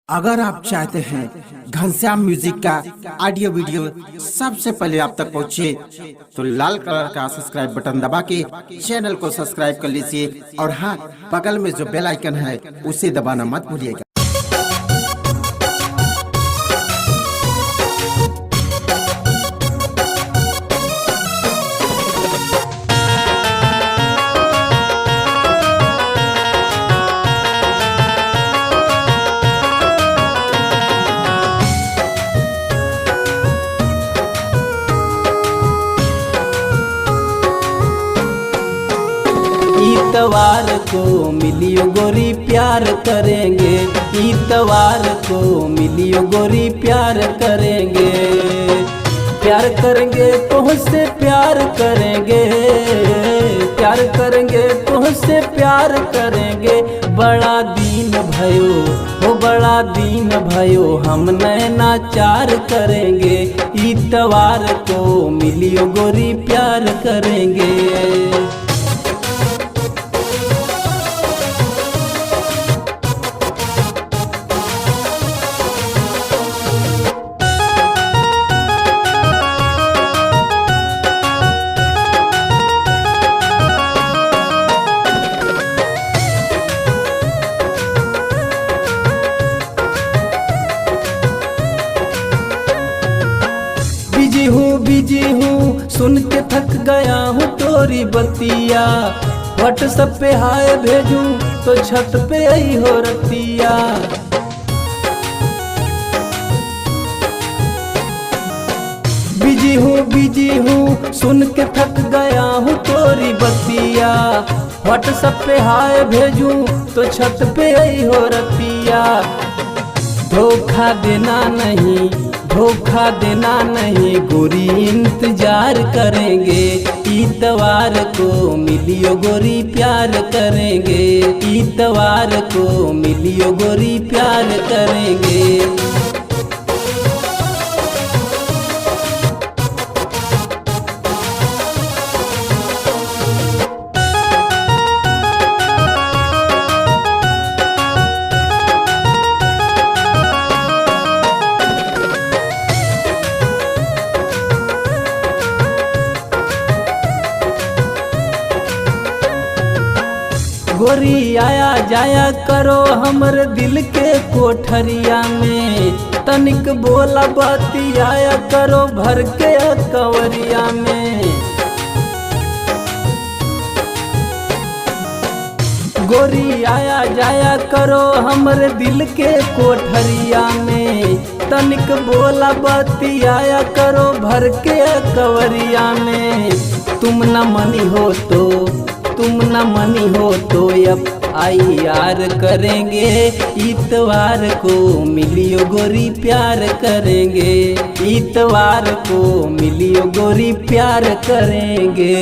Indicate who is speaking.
Speaker 1: अगर आप चाहते हैं घनश्याम म्यूजिक का ऑडियो वीडियो सबसे पहले आप तक पहुंचे, तो लाल कलर का सब्सक्राइब बटन दबा के चैनल को सब्सक्राइब कर लीजिए और हाँ, बगल में जो बेल आइकन है उसे दबाना मत भूलिएगा।
Speaker 2: इतवार को मिलियो गोरी प्यार करेंगे, इतवार को मिलियो गोरी प्यार करेंगे, प्यार करेंगे तुझसे प्यार करेंगे, प्यार करेंगे तुझसे प्यार करेंगे। बड़ा दिन भयो हो बड़ा दिन भयो, हम नैनाचार करेंगे, इतवार को मिलियो गोरी प्यार करेंगे। बिजी हूँ सुन के थक गया हूँ तोरी बतिया, व्हाट्सएप पे हाय भेजूं तो छत पे आई हो रतिया। बिजी हूँ सुन के थक गया हूँ तोरी बतिया, व्हाट्सएप पे हाय भेजूं तो छत पे आई हो रतिया। धोखा देना नहीं, धोखा देना नहीं गोरी, इंतजार करेंगे, इतवार को मिलियो गोरी प्यार करेंगे, इतवार को मिलियो गोरी प्यार करेंगे। गोरी आया जाया करो हमर दिल के कोठरिया में, तनिक बोला बाती आया करो भर के कवरिया में। गोरी आया जाया करो हमर दिल के कोठरिया में, तनिक बोला बाती आया करो भर के कवरिया में। तुम न मनी हो तो, तुम न मनी हो तो अब आई यार करेंगे, इतवार को मिलियो गोरी प्यार करेंगे, इतवार को मिलियो गोरी प्यार करेंगे।